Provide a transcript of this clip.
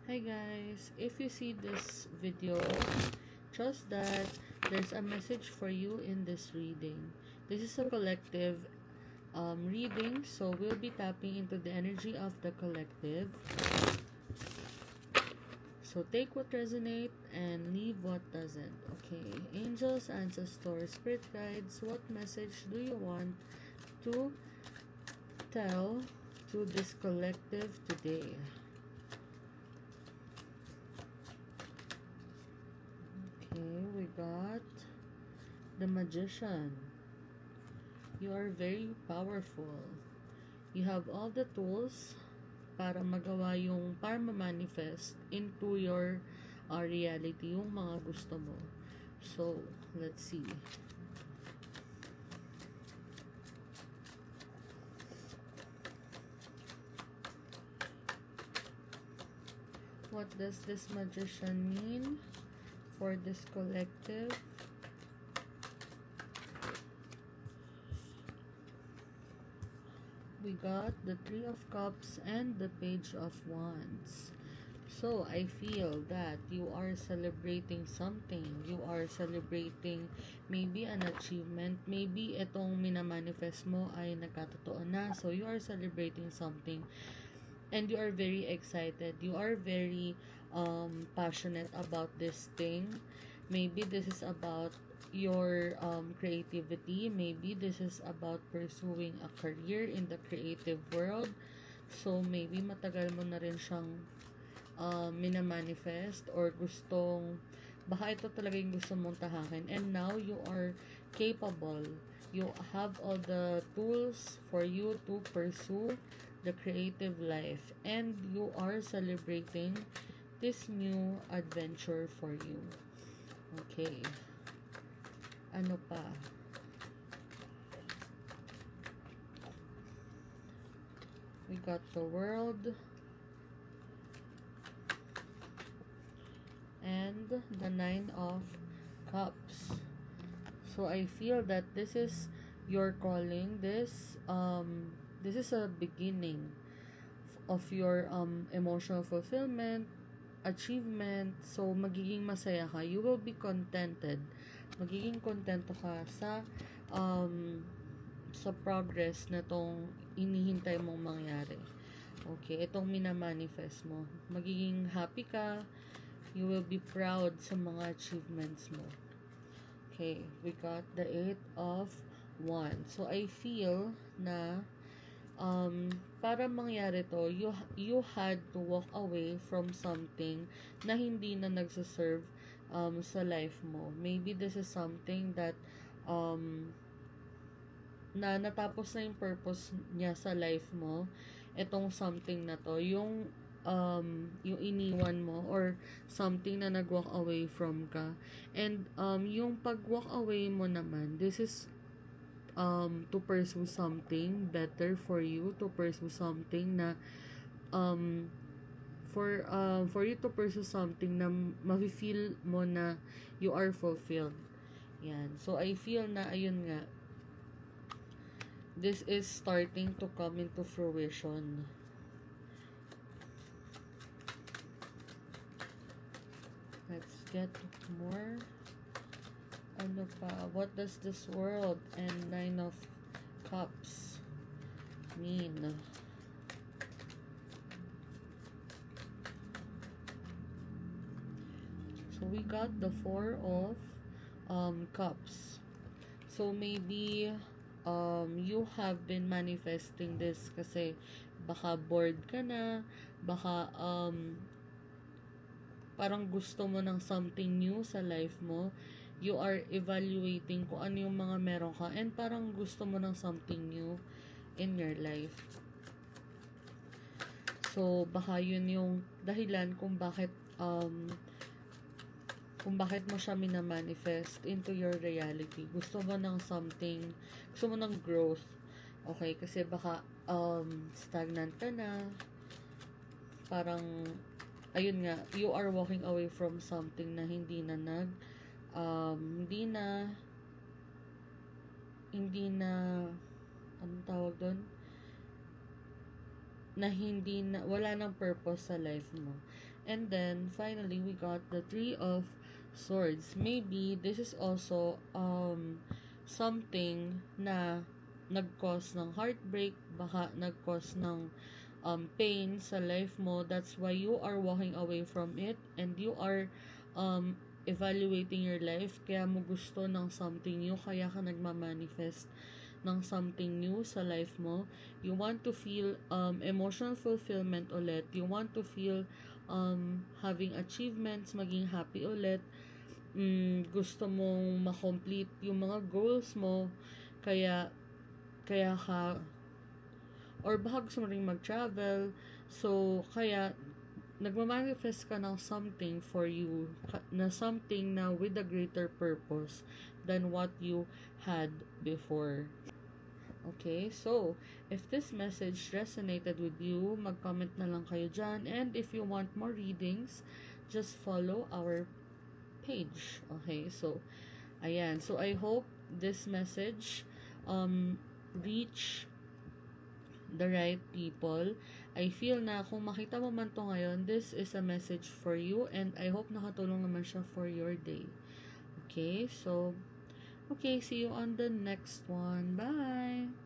Hi guys, if you see this video, trust that there's a message for you in this reading. This is a collective reading, so we'll be tapping into the energy of the collective. So take what resonates and leave what doesn't. Okay, angels, ancestors, spirit guides, what message do you want to tell to this collective today? Okay, we got the Magician. You are very powerful. You have all the tools para ma-manifest into your reality yung mga gusto mo. So, let's see. What does this Magician mean for this collective? We got the Three of Cups and the Page of Wands. So, I feel that you are celebrating something. You are celebrating maybe an achievement. Maybe itong minamanifest mo ay nagkatotoo na. So, you are celebrating something. And you are very excited. You are very passionate about this thing. Maybe this is about your creativity. Maybe this is about pursuing a career in the creative world. So, maybe matagal mo na rin siyang minamanifest or gustong, baka ito talaga yung gusto mong tahakin. And now, you are capable. You have all the tools for you to pursue the creative life. And you are celebrating this new adventure for you. Okay. Ano pa? We got the World. And the Nine of Cups. So I feel that this is your calling. This is a beginning of your emotional fulfillment, achievement. So magiging masaya ka. You will be contented. Magiging kontento ka sa progress na tong inihintay mong mangyari. Okay, itong minamanifest mo. Magiging happy ka. You will be proud sa mga achievements mo. Okay, we got the Eight of Wands. So, I feel na para mangyari to, you had to walk away from something na hindi na nagsaserve sa life mo. Maybe this is something that na natapos na yung purpose niya sa life mo. Itong something na to, yung iniwan mo or something na nag-walk away from ka. And yung pag-walk away mo naman, this is to pursue something better for you, to pursue something na for you to pursue something na mafe-feel mo na you are fulfilled. Yan. So I feel na ayun nga, this is starting to come into fruition. Let's get more. Ano pa? What does this World and Nine of Cups mean? So we got the Four of Cups. So maybe you have been manifesting this kasi baka bored ka na, baka parang gusto mo ng something new sa life mo. You are evaluating kung ano yung mga meron ka and parang gusto mo ng something new in your life. So, baka yun yung dahilan kung bakit mo siya minamanifest into your reality. Gusto mo ng something, gusto mo ng growth. Okay, kasi baka stagnant ka na. Parang ayun nga, you are walking away from something na hindi na anong tawag doon? na hindi na, wala ng purpose sa life mo. And then finally we got the Three of Swords. Maybe this is also something na nag-cause ng heartbreak, baka nag-cause ng pain sa life mo. That's why you are walking away from it and you are evaluating your life. Kaya mo gusto ng something new, kaya ka nagmamanifest ng something new sa life mo. You want to feel emotional fulfillment ulit. You want to feel having achievements, maging happy ulit. Gusto mong ma-complete yung mga goals mo. Kaya ka, or baka gusto mo rin mag-travel. So, kaya nagmamanifest ka ng something for you, na something na with a greater purpose than what you had before. Okay, so if this message resonated with you, mag-comment na lang kayo dyan. And if you want more readings, just follow our page. Okay, so ayan. So I hope this message reach the right people. I feel na kung makita mo man to ngayon, this is a message for you and I hope nakatulong naman siya for your day. Okay, so okay, see you on the next one. Bye!